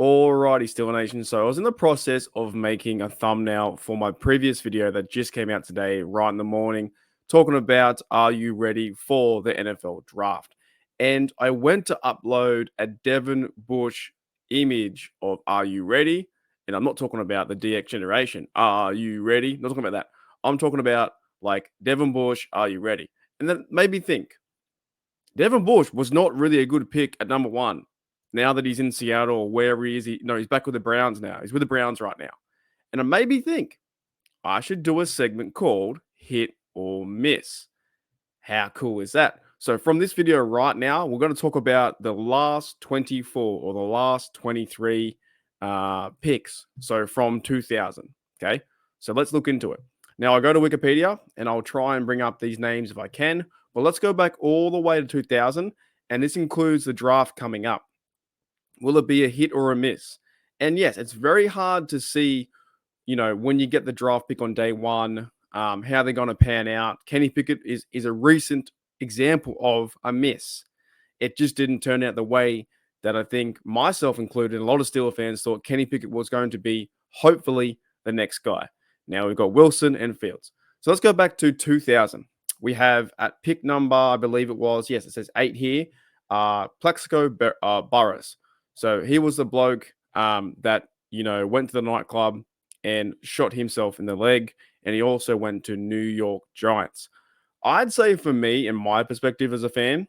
Alrighty, Steeler Nation. So I was in the process of making a thumbnail for my previous video that just came out today, right in the morning, talking about are you ready for the NFL draft? And I went to upload a Devin Bush image of Are You Ready? And I'm not talking about the DX generation. Are you ready? Not talking about that. I'm talking about like Devin Bush, Are You Ready? And that made me think Devin Bush was not really a good pick at number one. Now that he's in Seattle or wherever he is, he's back with the Browns now. He's with the Browns right now. And it made me think I should do a segment called Hit or Miss. How cool is that? So from this video right now, we're going to talk about the last 24 or the last 23 picks. So from 2000. Okay. So let's look into it. Now I go to Wikipedia and I'll try and bring up these names if I can. But let's go back all the way to 2000. And this includes the draft coming up. Will it be a hit or a miss? And yes, it's very hard to see, when you get the draft pick on day one, how they're going to pan out. Kenny Pickett is a recent example of a miss. It just didn't turn out the way that I think myself included, and a lot of Steeler fans thought Kenny Pickett was going to be, hopefully, the next guy. Now we've got Wilson and Fields. So let's go back to 2000. We have at pick number, I believe it was, yes, it says 8 here, Plexico Burress. So he was the bloke that, went to the nightclub and shot himself in the leg. And he also went to New York Giants. I'd say for me, in my perspective as a fan,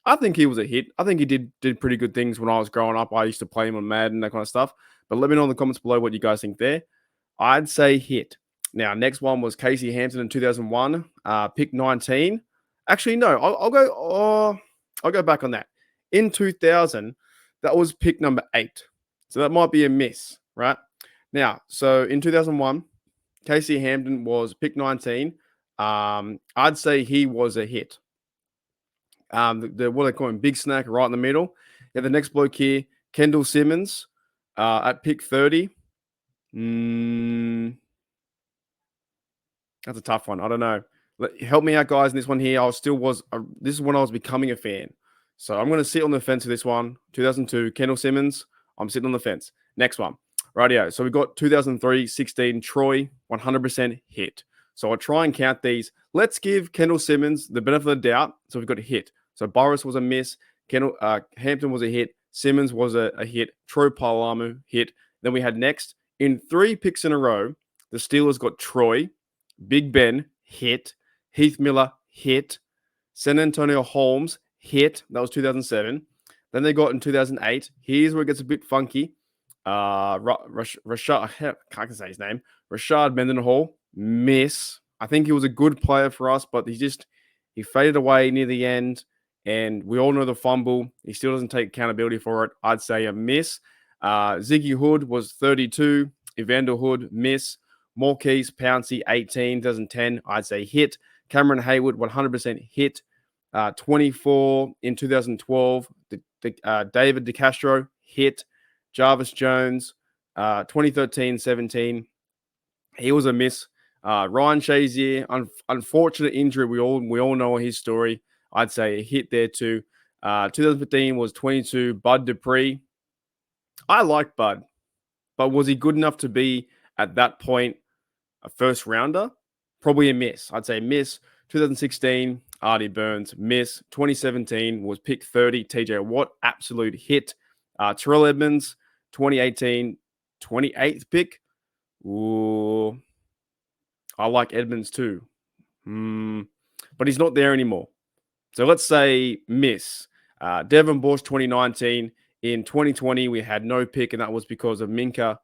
I think he was a hit. I think he did pretty good things when I was growing up. I used to play him on Madden, that kind of stuff. But let me know in the comments below what you guys think there. I'd say hit. Now, next one was Casey Hampton in 2001, pick 19. Actually, no, I'll go back on that. In 2000, that was pick number 8. So that might be a miss, right? Now, so in 2001, Casey Hampton was pick 19. I'd say he was a hit. What they call him, big snack right in the middle. Yeah, the next bloke here, Kendall Simmons, at pick 30. That's a tough one. I don't know. Help me out, guys, in this one here. This is when I was becoming a fan. So I'm going to sit on the fence for this one. 2002, Kendall Simmons. I'm sitting on the fence. Next one. Rightio. So we've got 2003, 16, Troy, 100% hit. So I'll try and count these. Let's give Kendall Simmons the benefit of the doubt. So we've got a hit. So Burress was a miss. Hampton was a hit. Simmons was a hit. Troy Polamalu hit. Then we had next, in 3 picks in a row, the Steelers got Troy, Big Ben, hit. Heath Miller, hit. San Antonio Holmes, hit. That was 2007. Then they got in 2008. Here's where it gets a bit funky. Rashad, I can't say his name. Rashad Mendenhall, miss. I think he was a good player for us, but he faded away near the end. And we all know the fumble. He still doesn't take accountability for it. I'd say a miss. Ziggy Hood was 32. Evander Hood, miss. Marquise Pouncey, 18, 2010. I'd say hit. Cameron Hayward, 100% hit. 24 in 2012. David DeCastro, hit. Jarvis Jones, 2013, 17. He was a miss. Ryan Shazier, unfortunate injury. We all know his story. I'd say a hit there too. 2015 was 22. Bud Dupree. I like Bud, but was he good enough to be at that point a first rounder? Probably a miss. I'd say miss. 2016, Artie Burns, miss. 2017 was pick 30. TJ Watt, absolute hit. Terrell Edmonds, 2018, 28th pick. Ooh, I like Edmonds too. But he's not there anymore. So let's say miss. Devin Bush, 2019. In 2020, we had no pick, and that was because of Minka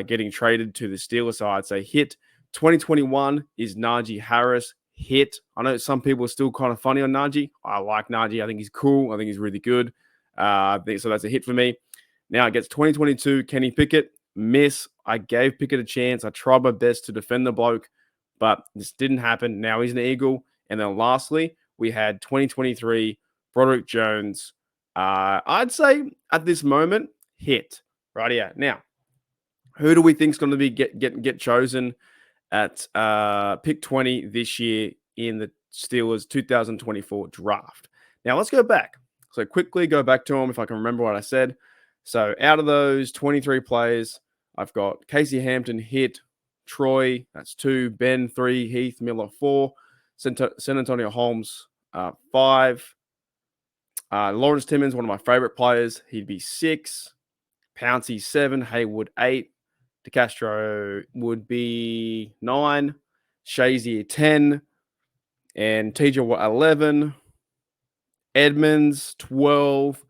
getting traded to the Steelers. So I'd say hit. 2021 is Najee Harris, hit. I know some people are still kind of funny on Najee. I like Najee. I think he's cool. I think he's really good. So that's a hit for me. Now it gets 2022, Kenny Pickett, miss. I gave Pickett a chance. I tried my best to defend the bloke, but this didn't happen. Now he's an Eagle. And then lastly, we had 2023, Broderick Jones. I'd say at this moment, hit. Right here. Now, who do we think is going to be get chosen at pick 20 this year in the Steelers 2024 draft? Now, let's go back. So quickly go back to them if I can remember what I said. So out of those 23 players, I've got Casey Hampton hit, Troy, that's 2, Ben 3, Heath Miller 4, San Antonio Holmes 5, Lawrence Timmons, one of my favorite players, he'd be 6, Pouncey 7, Haywood 8, DeCastro would be 9, Shazier 10, and TJ Watt 11, Edmonds 12,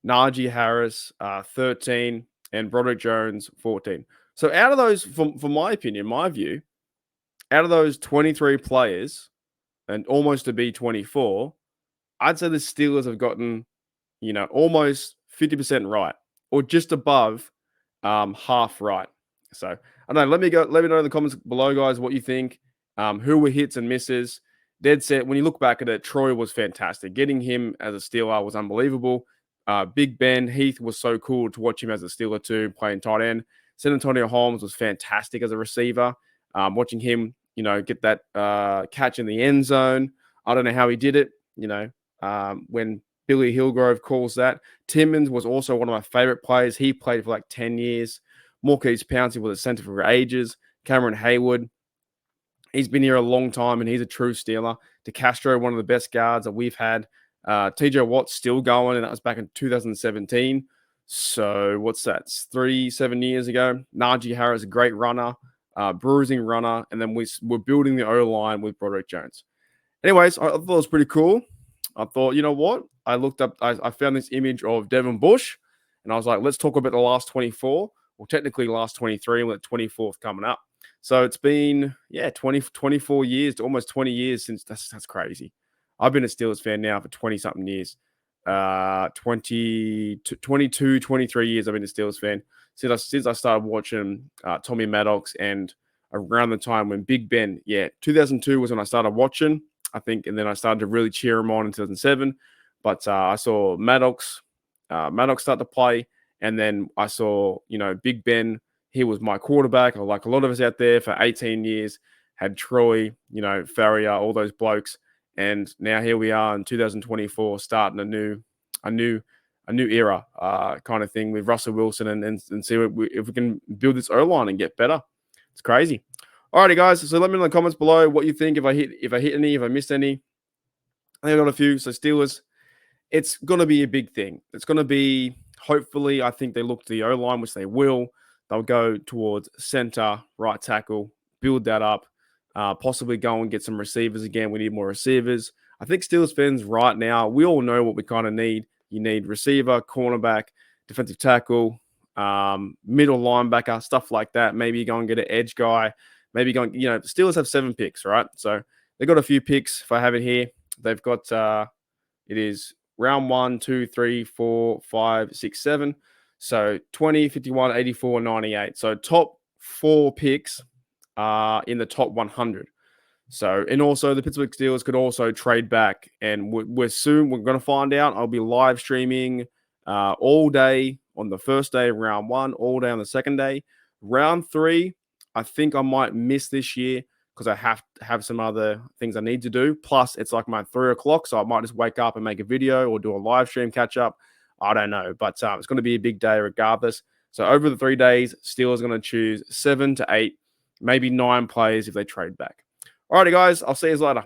Najee Harris 13, and Broderick Jones 14. So out of those, for my opinion, my view, out of those 23 players and almost to be 24, I'd say the Steelers have gotten, almost 50% right or just above half right. So I don't know. Let me know in the comments below, guys, what you think. Who were hits and misses? Dead set. When you look back at it, Troy was fantastic. Getting him as a Steeler was unbelievable. Big Ben Heath was so cool to watch him as a Steeler too, playing tight end. San Antonio Holmes was fantastic as a receiver. Watching him, get that catch in the end zone. I don't know how he did it. When Billy Hillgrove calls that. Timmons was also one of my favorite players. He played for like 10 years. Maurkice Pouncey was a center for ages. Cameron Haywood, he's been here a long time, and he's a true Steeler. DeCastro, one of the best guards that we've had. TJ Watt's still going, and that was back in 2017. So what's that? 7 years ago. Najee Harris, a great runner, bruising runner, and then we're building the O-line with Broderick Jones. Anyways, I thought it was pretty cool. I thought, you know what? I looked up, I found this image of Devin Bush, and I was like, let's talk about the last 24. Well, technically last 23, with the 24th coming up. So it's been, 24 years, almost 20 years since. That's crazy. I've been a Steelers fan now for 20-something years. 22, 23 years I've been a Steelers fan. Since I started watching Tommy Maddox, and around the time when Big Ben, 2002 was when I started watching, I think, and then I started to really cheer him on in 2007. But I saw Maddox start to play, and then I saw, Big Ben. He was my quarterback. Like a lot of us out there for 18 years, had Troy, Farrier, all those blokes, and now here we are in 2024, starting a new era kind of thing with Russell Wilson, and see if we can build this O-line and get better. It's crazy. Alrighty, guys. So let me know in the comments below what you think. If I hit any, if I missed any. I think I got a few. So Steelers, it's going to be a big thing. It's going to be, hopefully, I think they look to the O-line, which they will. They'll go towards center, right tackle, build that up, possibly go and get some receivers again. We need more receivers. I think Steelers fans right now, we all know what we kind of need. You need receiver, cornerback, defensive tackle, middle linebacker, stuff like that. Maybe go and get an edge guy. Maybe go and, Steelers have 7 picks, right? So they've got a few picks. If I have it here, they've got, it is round 1, 2, 3, 4, 5, 6, 7. So 20, 51, 84, 98. So top 4 picks are in the top 100. So, and also the Pittsburgh Steelers could also trade back, and we're going to find out. I'll be live streaming all day on the first day of round 1, all day on the second day. Round 3, I think I might miss this year because I have to have some other things I need to do. Plus, it's like my 3 o'clock, so I might just wake up and make a video or do a live stream catch up. I don't know, but it's going to be a big day regardless. So over the 3 days, Steelers are going to choose 7 to 8, maybe 9 players if they trade back. Alrighty, guys, I'll see you later.